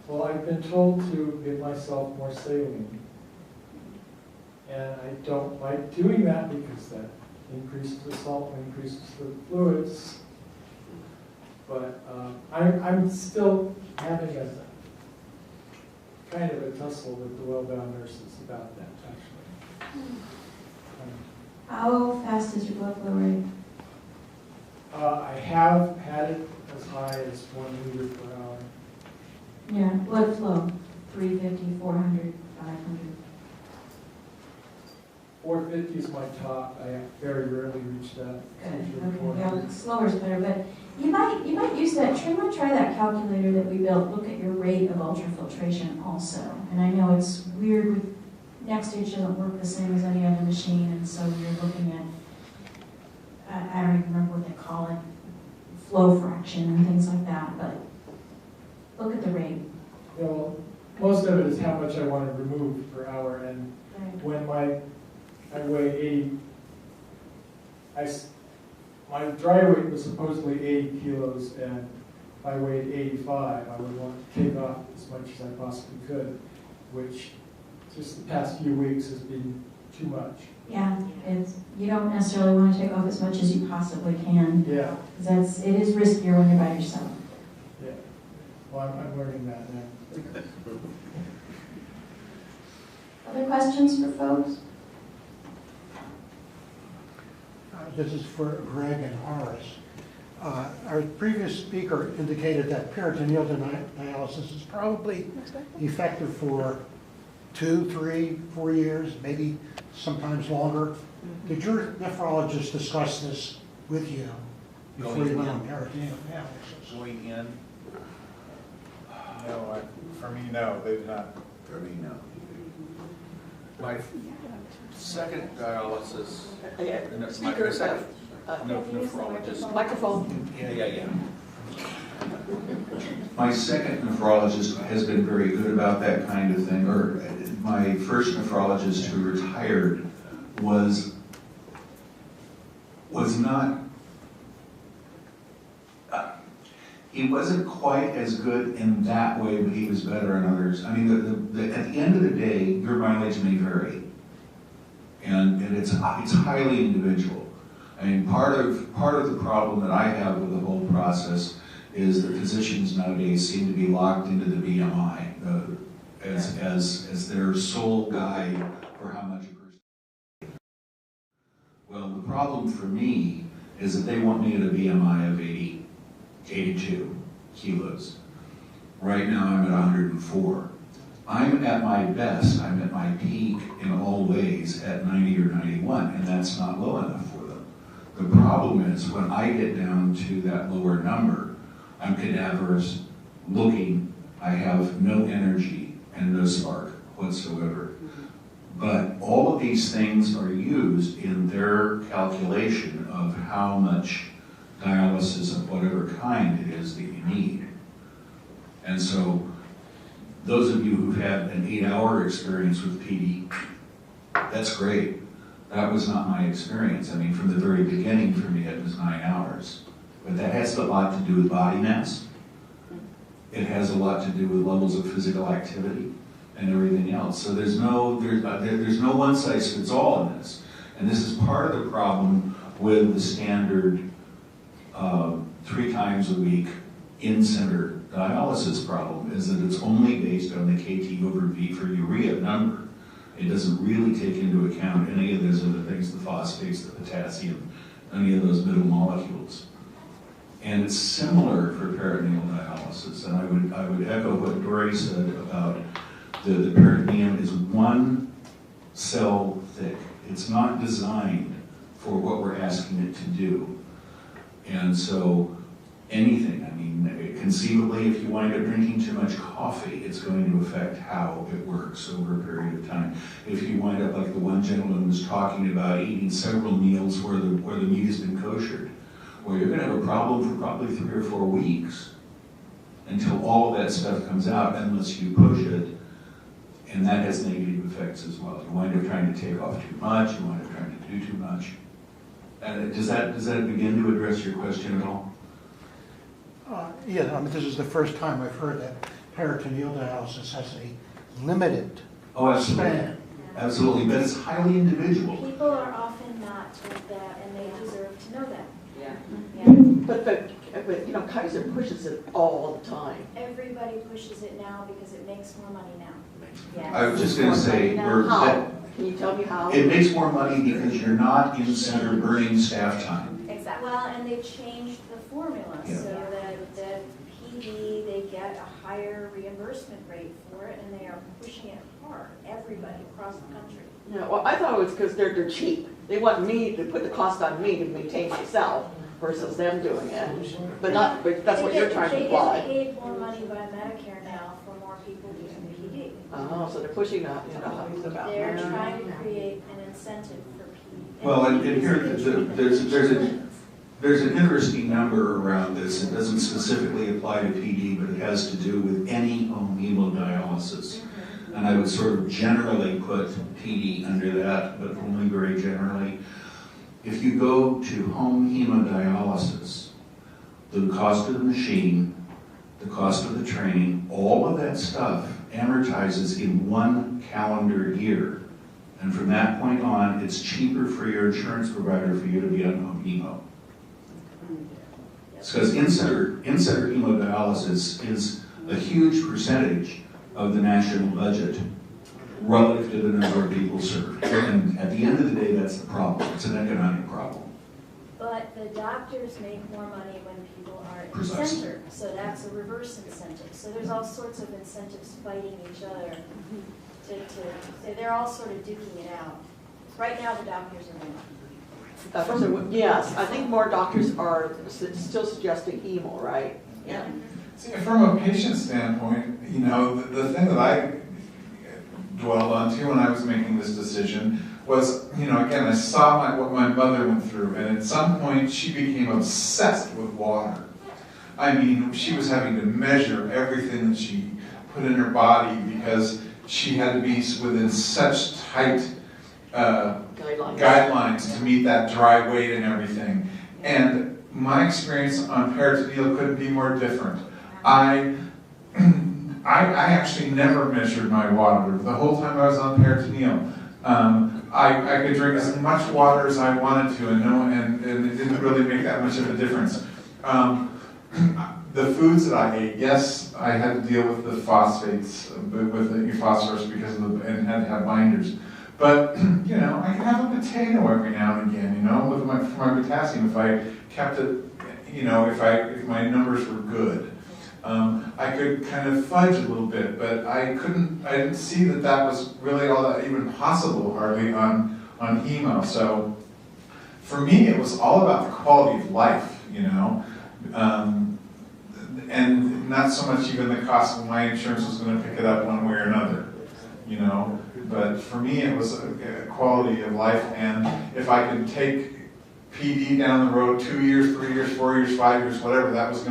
Well, I've been told to give myself more saline. And I don't like doing that because that increases the salt and increases the fluids. But I'm still having a kind of a tussle with the Wellbound nurses about that, actually. How fast is your blood flow rate? I have had it as high as 1 liter per hour. Yeah, blood flow, 350, 400, 500. 450 is my top. I very rarely reach that. It's Good, usually okay, 400. well, slower is better, but You might use that, try that calculator that we built, look at your rate of ultrafiltration also. And I know it's weird with NextStage doesn't work the same as any other machine, and so you're looking at, I don't even remember what they call it, flow fraction and things like that, but look at the rate. Yeah, well, most of it is how much I want to remove per hour, and when I weigh 80, my dry weight was supposedly 80 kilos, and if I weighed 85, I would want to take off as much as I possibly could, which just the past few weeks has been too much. Yeah, you don't necessarily want to take off as much as you possibly can. Yeah. Because it is riskier when you're by yourself. Yeah. Well, I'm learning that now. Other questions for folks? This is for Greg and Horace. Our previous speaker indicated that peritoneal dialysis is probably effective for 2, 3, 4 years, maybe sometimes longer. Did your nephrologist discuss this with you before you went on peritoneal dialysis? Going in? No, for me, no, they did not. For me, no. My second dialysis, Speaker, nephrologist. microphone. Yeah. My second nephrologist has been very good about that kind of thing, or my first nephrologist who retired was not, he wasn't quite as good in that way, but he was better in others. I mean, at the end of the day, your mileage may vary, and it's highly individual. I mean, part of the problem that I have with the whole process is that physicians nowadays seem to be locked into the BMI as their sole guide for how much a person. Well, the problem for me is that they want me at a BMI of 82 kilos. Right now I'm at 104. I'm at my best, I'm at my peak in all ways at 90 or 91, and that's not low enough for them. The problem is when I get down to that lower number, I'm cadaverous looking, I have no energy and no spark whatsoever. But all of these things are used in their calculation of how much dialysis of whatever kind it is that you need. And so those of you who've had an 8-hour experience with PD, that's great. That was not my experience. I mean, from the very beginning for me, it was 9 hours. But that has a lot to do with body mass. It has a lot to do with levels of physical activity and everything else. So there's no one size fits all in this. And this is part of the problem with the standard 3 times a week in-center dialysis problem, is that it's only based on the KT over V for urea number. It doesn't really take into account any of those other things, the phosphates, the potassium, any of those middle molecules. And it's similar for peritoneal dialysis. And I would echo what Dory said about the peritoneum is 1 cell thick. It's not designed for what we're asking it to do. And so anything, I mean, conceivably, if you wind up drinking too much coffee, it's going to affect how it works over a period of time. If you wind up like the one gentleman was talking about, eating several meals where the meat has been koshered, well, you're going to have a problem for probably 3 or 4 weeks until all of that stuff comes out, unless you push it, and that has negative effects as well. You wind up trying to take off too much, you wind up trying to do too much. Does that begin to address your question at all? Yeah, I mean, this is the first time I've heard that peritoneal dialysis has a limited span. Absolutely, but it's highly individual. People are often not with that, and they deserve to know that. Yeah. But you know, Kaiser pushes it all the time. Everybody pushes it now because it makes more money now. Yes. I was just going to say, How? Can you tell me how? It makes more money because you're not in center burning staff time. Exactly. Well, and they changed the formula Yeah. so that PD, they get a higher reimbursement rate for it, and they are pushing it hard, everybody across the country. Yeah, well, I thought it was because they're cheap. They want me to put the cost on me to maintain myself. versus them doing it. But that's what you're trying to They apply. get paid more money by Medicare now for more people using PD. Oh, so they're pushing that, They're trying to create an incentive for PD. Well, and here, there's an interesting number around this. It doesn't specifically apply to PD, but it has to do with any home hemodialysis. And I would sort of generally put PD under that, but only very generally. If you go to home hemodialysis, the cost of the machine, the cost of the training, all of that stuff amortizes in 1 calendar year. And from that point on, it's cheaper for your insurance provider for you to be on home hemo. It's because in-center hemodialysis is a huge percentage of the national budget relative to the number of people served. And at the end of the day, that's the problem. It's an economic problem. But the doctors make more money when people are in the Precisely. center, so that's a reverse incentive. So there's all sorts of incentives fighting each other so they're all sort of duking it out. Right now, the doctors are winning. Yes, I think more doctors are still suggesting hemo, right? Yeah. See, from a patient standpoint, you know, the thing that I dwelled on too when I was making this decision was, you know, again, I saw what my mother went through, and at some point she became obsessed with water. I mean, she was having to measure everything that she put in her body because she had to be within such tight guidelines to meet that dry weight and everything. And my experience on peritoneal couldn't be more different. I actually never measured my water the whole time I was on peritoneal. I could drink as much water as I wanted to, and it didn't really make that much of a difference. The foods that I ate, yes, I had to deal with the phosphates, with the phosphorus because of and had to have binders. But you know, I could have a potato every now and again, you know, with my potassium if I kept it, you know, if my numbers were good. I could kind of fudge a little bit, but I didn't see that was really all that even possible hardly on hemo. So for me, it was all about the quality of life, you know, and not so much even the cost of my insurance was going to pick it up one way or another, you know. But for me, it was a quality of life, and if I could take PD down the road 2 years, 3 years, 4 years, 5 years, whatever, that was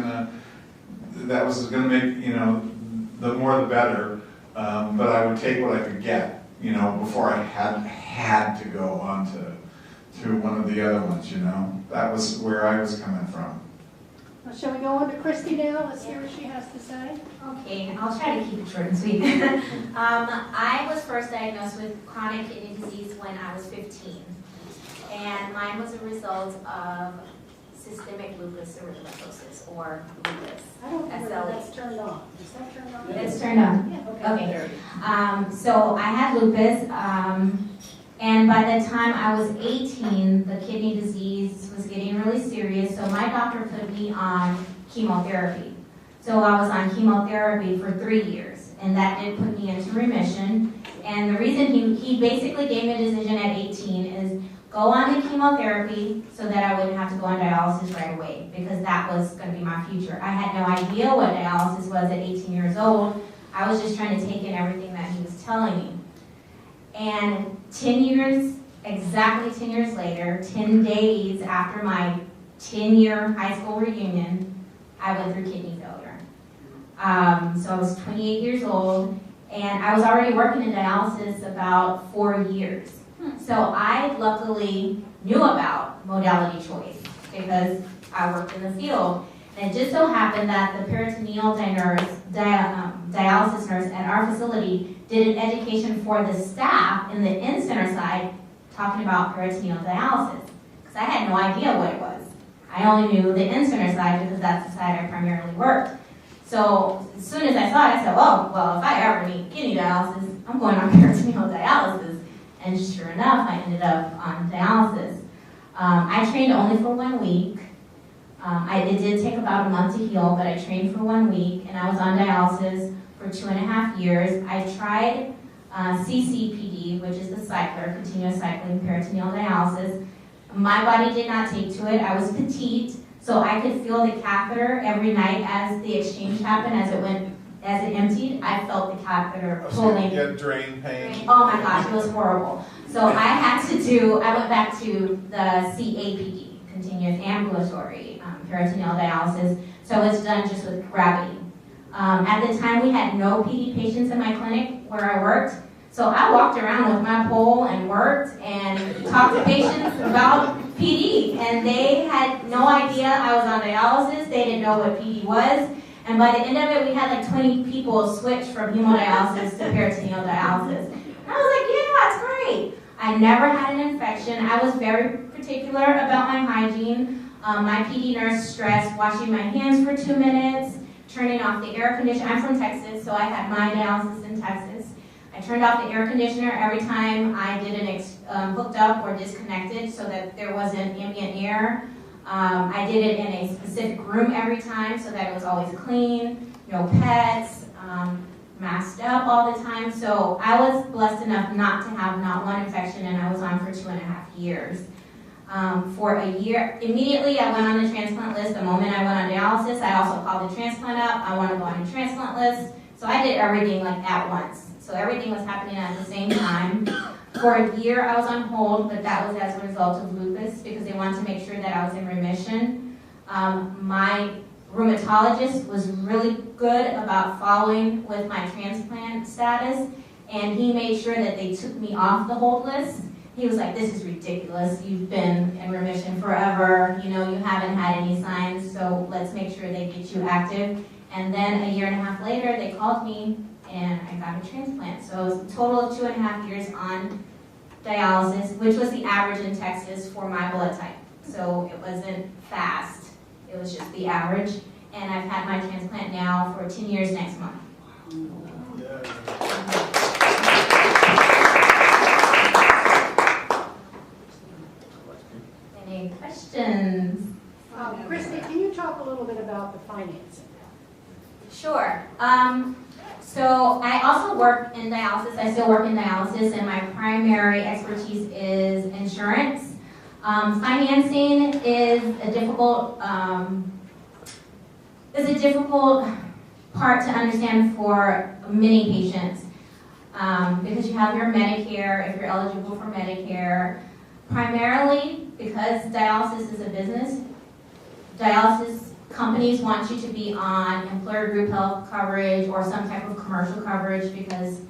gonna make, you know, the more the better. But I would take what I could get, you know, before I had to go on to one of the other ones, you know. That was where I was coming from. Well, shall we go on to Christy now? Let's hear what she has to say. Okay, I'll try to keep it short and sweet. I was first diagnosed with chronic kidney disease when I was 15. And mine was a result of systemic lupus erythematosus, or lupus. I don't know SLE. whether that's turned on. Is that turned on? It's turned on. Yeah, Okay. So I had lupus, and by the time I was 18, the kidney disease was getting really serious, so my doctor put me on chemotherapy. So I was on chemotherapy for 3 years, and that did put me into remission. And the reason he basically gave me a decision at 18 is go on to chemotherapy so that I wouldn't have to go on dialysis right away, because that was going to be my future. I had no idea what dialysis was at 18 years old. I was just trying to take in everything that he was telling me. And 10 years, exactly 10 years later, 10 days after my 10-year high school reunion, I went through kidney failure. So I was 28 years old, and I was already working in dialysis about 4 years. So I luckily knew about modality choice because I worked in the field. And it just so happened that the peritoneal dialysis nurse at our facility did an education for the staff in the in-center side talking about peritoneal dialysis, because I had no idea what it was. I only knew the in-center side because that's the side I primarily worked. So as soon as I saw it, I said, oh, well, if I ever need kidney dialysis, I'm going on peritoneal dialysis. And sure enough, I ended up on dialysis. I trained only for 1 week. It did take about a month to heal, but I trained for 1 week, and I was on dialysis for 2.5 years. I tried CCPD, which is the cycler, continuous cycling peritoneal dialysis. My body did not take to it. I was petite, so I could feel the catheter every night as the exchange happened, as it emptied. I felt the catheter pulling. You had drain pain. Oh my gosh, it was horrible. So I went back to the CAPD, continuous ambulatory peritoneal dialysis. So it's done just with gravity. At the time, we had no PD patients in my clinic where I worked. So I walked around with my pole and worked and talked to patients about PD. And they had no idea I was on dialysis. They didn't know what PD was. And by the end of it, we had like 20 people switch from hemodialysis to peritoneal dialysis. And I was like, yeah, it's great. I never had an infection. I was very particular about my hygiene. My PD nurse stressed washing my hands for 2 minutes, turning off the air conditioner. I'm from Texas, so I had my dialysis in Texas. I turned off the air conditioner every time I did an hooked up or disconnected so that there wasn't ambient air. I did it in a specific room every time so that it was always clean, no pets, masked up all the time. So I was blessed enough not to have not one infection, and I was on for 2.5 years. For a year, immediately I went on the transplant list. The moment I went on dialysis, I also called the transplant up. I want to go on the transplant list. So I did everything like at once. So everything was happening at the same time. For a year I was on hold, but that was as a result of lupus because they wanted to make sure that I was in remission. My rheumatologist was really good about following with my transplant status, and he made sure that they took me off the hold list. He was like, this is ridiculous. You've been in remission forever. You know, you haven't had any signs, so let's make sure they get you active. And then a 1.5 years later, they called me and I got a transplant. So it was a total of 2.5 years on dialysis, which was the average in Texas for my blood type. So it wasn't fast, it was just the average. And I've had my transplant now for 10 years next month. Any questions? Christy, can you talk a little bit about the financing? Sure. So I also work in dialysis. I still work in dialysis, and my primary expertise is insurance. Financing is a difficult part to understand for many patients because you have your Medicare, if you're eligible for Medicare. Primarily because dialysis is a business, dialysis companies want you to be on employer group health coverage or some type of commercial coverage because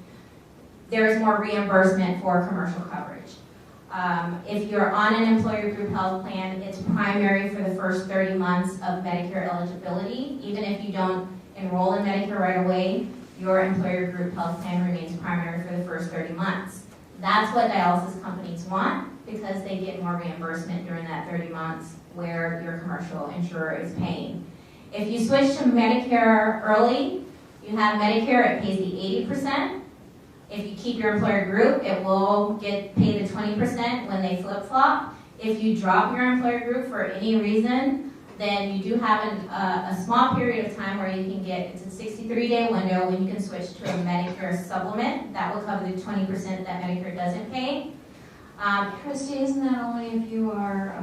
there is more reimbursement for commercial coverage. If you're on an employer group health plan, it's primary for the first 30 months of Medicare eligibility. Even if you don't enroll in Medicare right away, your employer group health plan remains primary for the first 30 months. That's what dialysis companies want because they get more reimbursement during that 30 months where your commercial insurer is paying. If you switch to Medicare early, you have Medicare, it pays the 80%. If you keep your employer group, it will get paid the 20% when they flip-flop. If you drop your employer group for any reason, then you do have a small period of time where you can get, it's a 63-day window when you can switch to a Medicare supplement. That will cover the 20% that Medicare doesn't pay. Christy, isn't that only if you are,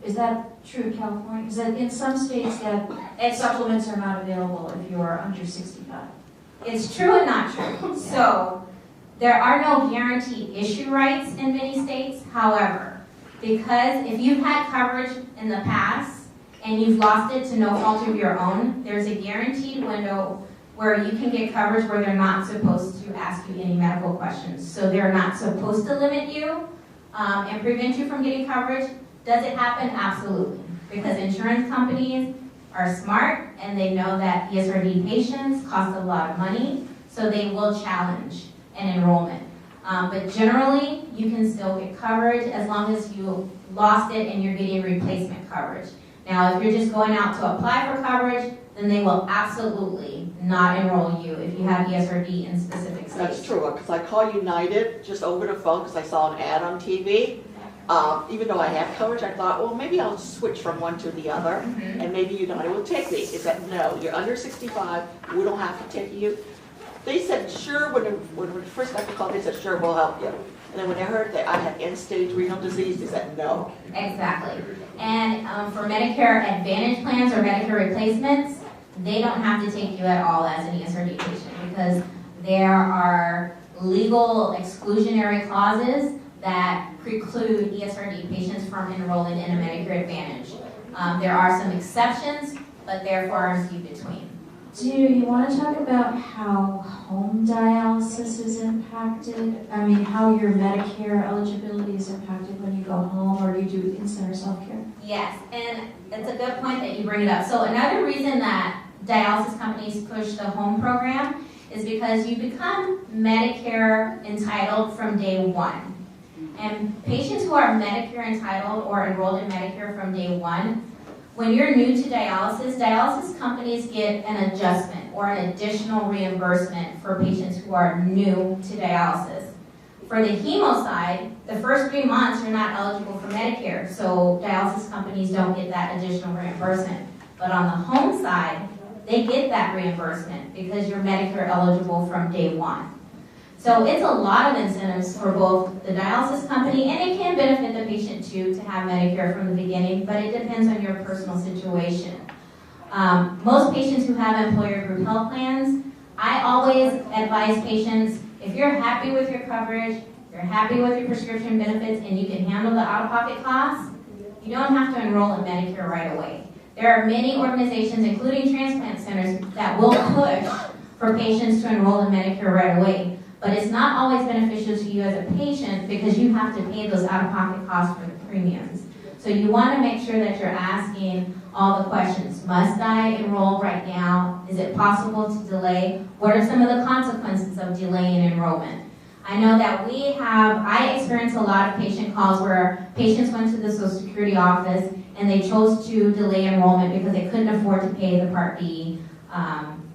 is that true in California? Is that in some states that supplements are not available if you are under 65? It's true and not true. So there are no guaranteed issue rights in many states. However, because if you've had coverage in the past and you've lost it to no fault of your own, there's a guaranteed window where you can get coverage where they're not supposed to ask you any medical questions. So they're not supposed to limit you and prevent you from getting coverage. Does it happen? Absolutely. Because insurance companies are smart and they know that ESRD patients cost a lot of money, so they will challenge an enrollment. But generally, you can still get coverage as long as you lost it and you're getting replacement coverage. Now, if you're just going out to apply for coverage, then they will absolutely not enroll you if you have ESRD in specific states. That's true, because I called United just over the phone because I saw an ad on TV. Even though I have coverage, I thought, well, maybe I'll switch from one to the other, and maybe United will take me. They said, no, you're under 65, we don't have to take you. They said, sure, when we first got the call, they said, sure, we'll help you. And then when they heard that I had end-stage renal disease, they said no. Exactly. And for Medicare Advantage plans or Medicare replacements, they don't have to take you at all as an ESRD patient because there are legal exclusionary clauses that preclude ESRD patients from enrolling in a Medicare Advantage. There are some exceptions, but they're far and few between. Do you want to talk about how home dialysis is impacted? I mean, how your Medicare eligibility is impacted when you go home, or do you do in-center self-care? Yes, and it's a good point that you bring it up. So another reason that dialysis companies push the home program is because you become Medicare entitled from day one. And patients who are Medicare entitled or enrolled in Medicare from day one, when you're new to dialysis, dialysis companies get an adjustment or an additional reimbursement for patients who are new to dialysis. For the hemo side, the first 3 months you're not eligible for Medicare, so dialysis companies don't get that additional reimbursement. But on the home side, they get that reimbursement because you're Medicare eligible from day one. So it's a lot of incentives for both the dialysis company, and it can benefit the patient too to have Medicare from the beginning, but it depends on your personal situation. Most patients who have employer group health plans, I always advise patients, if you're happy with your coverage, you're happy with your prescription benefits, and you can handle the out-of-pocket costs, you don't have to enroll in Medicare right away. There are many organizations, including transplant centers, that will push for patients to enroll in Medicare right away. But it's not always beneficial to you as a patient because you have to pay those out-of-pocket costs for the premiums. So you want to make sure that you're asking all the questions. Must I enroll right now? Is it possible to delay? What are some of the consequences of delaying enrollment? I know that I experienced a lot of patient calls where patients went to the Social Security office and they chose to delay enrollment because they couldn't afford to pay the Part B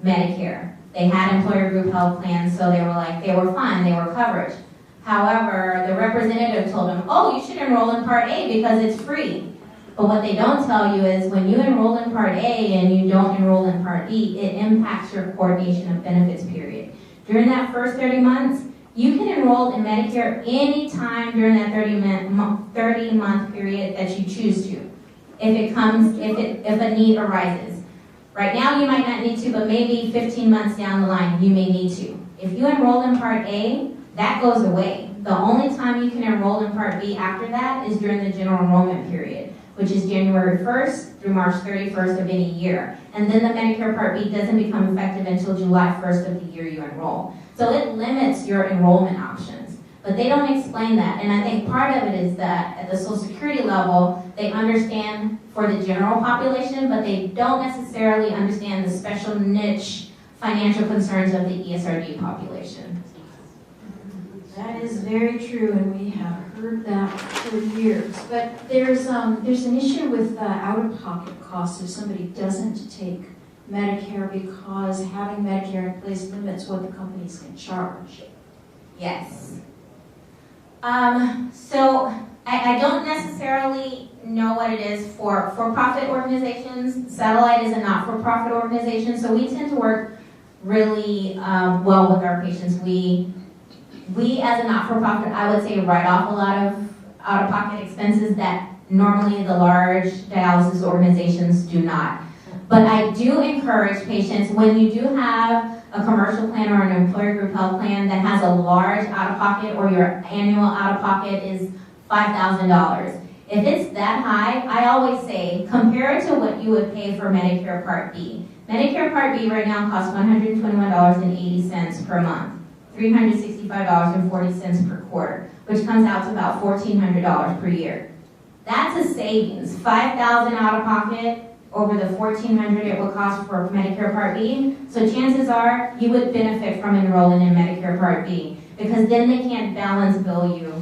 Medicare. They had employer group health plans, so they were fine, they were coverage. However, the representative told them, oh, you should enroll in Part A because it's free. But what they don't tell you is when you enroll in Part A and you don't enroll in Part B, it impacts your coordination of benefits period. During that first 30 months, you can enroll in Medicare any time during that 30-month period that you choose to, if a need arises. Right now you might not need to, but maybe 15 months down the line you may need to. If you enroll in Part A, that goes away. The only time you can enroll in Part B after that is during the general enrollment period, which is January 1st through March 31st of any year. And then the Medicare Part B doesn't become effective until July 1st of the year you enroll. So it limits your enrollment options. But they don't explain that. And I think part of it is that at the Social Security level, they understand for the general population, but they don't necessarily understand the special niche financial concerns of the ESRD population. That is very true, and we have heard that for years. But there's an issue with out-of-pocket costs if somebody doesn't take Medicare because having Medicare in place limits what the companies can charge. Yes. So I don't necessarily know what it is for for-profit organizations. Satellite is a not-for-profit organization, so we tend to work really well with our patients. We as a not-for-profit, I would say, write off a lot of out-of-pocket expenses that normally the large dialysis organizations do not. But I do encourage patients, when you do have a commercial plan or an employer group health plan that has a large out-of-pocket or your annual out-of-pocket is $5,000. If it's that high, I always say, compare it to what you would pay for Medicare Part B. Medicare Part B right now costs $121.80 per month, $365.40 per quarter, which comes out to about $1,400 per year. That's a savings. $5,000 out-of-pocket over the $1,400 it would cost for Medicare Part B. So chances are you would benefit from enrolling in Medicare Part B because then they can't balance bill you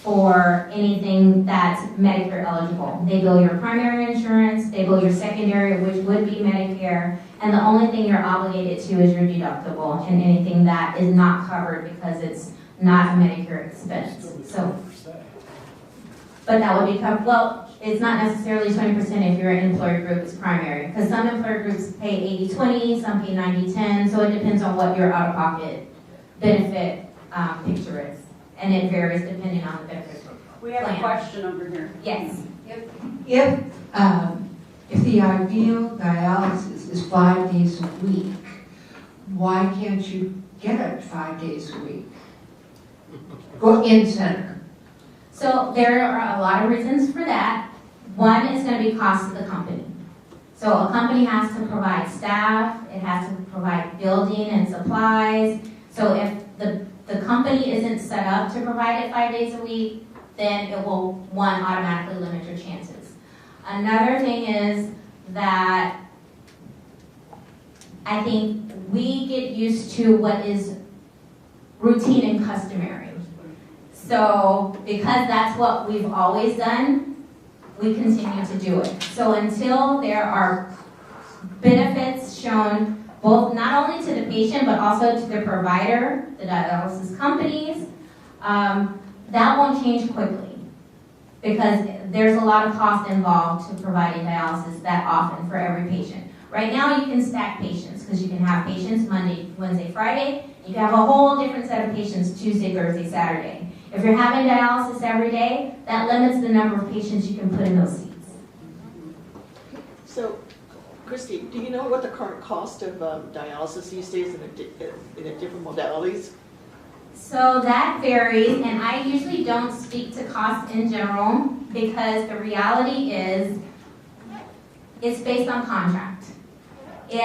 for anything that's Medicare eligible. They bill your primary insurance, they bill your secondary, which would be Medicare, and the only thing you're obligated to is your deductible and anything that is not covered because it's not a Medicare expense. So, but that would be covered. Well, it's not necessarily 20% if your employer group is primary, because some employer groups pay 80-20, some pay 90-10, so it depends on what your out-of-pocket benefit picture is. and it varies depending on the benefit. We have a plan. question over here. Yes. If the ideal dialysis is 5 days a week, why can't you get it 5 days a week? Go in center. So there are a lot of reasons for that. One is going to be cost of the company. So a company has to provide staff, it has to provide building and supplies. So if the company isn't set up to provide it 5 days a week, then it will, one, automatically limit your chances. Another thing is that I think we get used to what is routine and customary. So because that's what we've always done, we continue to do it. So until there are benefits shown both not only to the patient but also to the provider, the dialysis companies, that won't change quickly because there's a lot of cost involved to providing dialysis that often for every patient. Right now you can stack patients because you can have patients Monday, Wednesday, Friday. You can have a whole different set of patients Tuesday, Thursday, Saturday. If you're having dialysis every day, that limits the number of patients you can put in those seats. So, Christy, do you know what the current cost of dialysis these days in the different modalities? So that varies, and I usually don't speak to cost in general because the reality is it's based on contract. If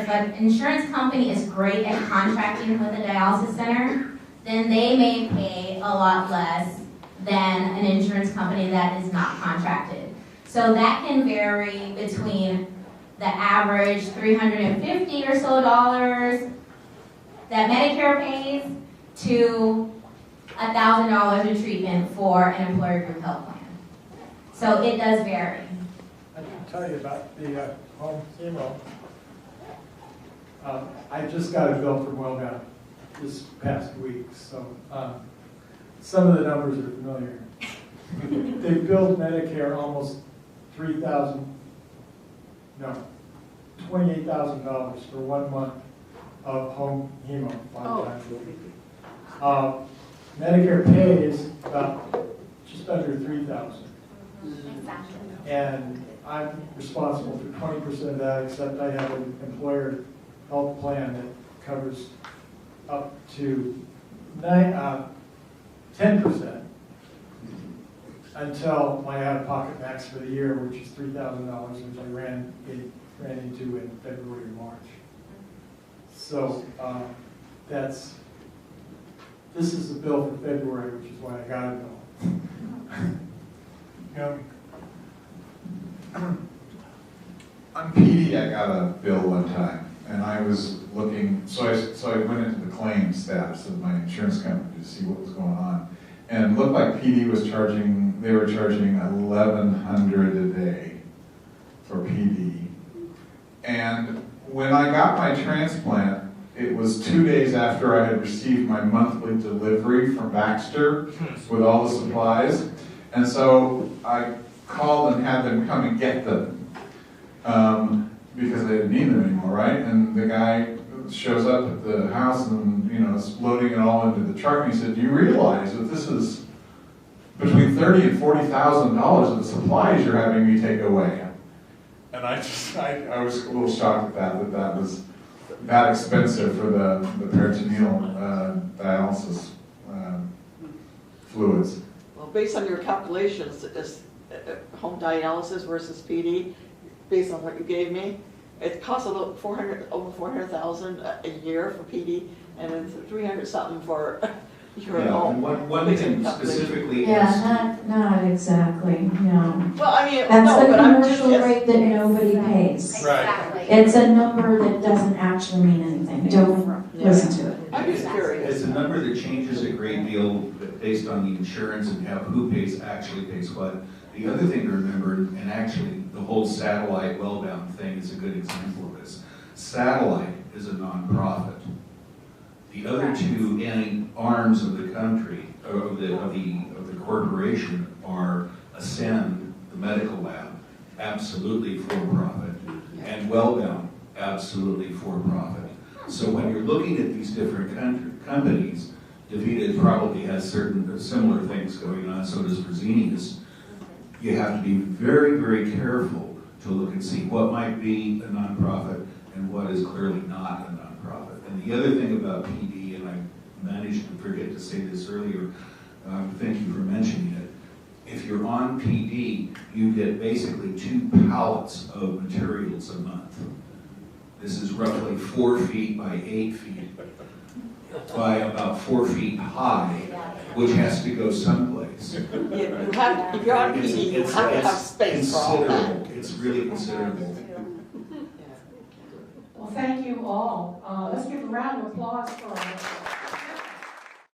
an insurance company is great at contracting with a dialysis center, then they may pay a lot less than an insurance company that is not contracted. So that can vary between the average $350 or so that Medicare pays to $1,000 a treatment for an employer group health plan. So it does vary. I can tell you about the home chemo. I just got a bill from Wellbound this past week, so some of the numbers are familiar. They billed Medicare almost $28,000 for 1 month of home hemo, 5 times a week. Medicare pays about just under $3,000. Exactly. And I'm responsible for 20% of that, except I have an employer health plan that covers up to 10% until my out-of-pocket max for the year, which is $3,000, which I ran into in February or March. So this is the bill for February, which is why I got it all. On PD, I got a bill one time, and I was looking, so I went into the claims stats of my insurance company to see what was going on. And it looked like PD was they were charging $1,100 a day for PD. And when I got my transplant, it was 2 days after I had received my monthly delivery from Baxter with all the supplies. And so I called and had them come and get them because I didn't need them anymore, right? And the guy shows up at the house and, is loading it all into the truck. And he said, "Do you realize that this is between $30,000 and $40,000 of the supplies you're having me take away?" And I was a little shocked at that was that expensive for the peritoneal dialysis fluids. Well, based on your calculations, home dialysis versus PD, based on what you gave me, it costs over $400,000 a year for PD, and then 300 something for your home. One thing specifically. Yeah, not exactly, no. Well, I mean, That's no, the but I'm just commercial rate that nobody pays. Exactly. It's a number that doesn't actually mean anything. Don't listen to it. I'm just curious. It's a number that changes a great deal based on the insurance and who actually pays what. The other thing to remember, and actually the whole satellite Wellbound thing is a good example of this. Satellite is a nonprofit. The other two arms of the country, of the corporation, are Ascend, the medical lab, absolutely for profit, and Wellbound, absolutely for profit. So when you're looking at these different companies, DeVita probably has certain similar things going on, so does Fresenius. You have to be very, very careful to look and see what might be a nonprofit and what is clearly not a nonprofit. And the other thing about PD, and I managed to forget to say this earlier, thank you for mentioning it. If you're on PD, you get basically 2 pallets of materials a month. This is roughly 4 feet by 8 feet by about 4 feet high, which has to go someplace. If you're on PD, you have to have space for all that. Considerable. It's really considerable. Well, thank you all. Let's give a round of applause for our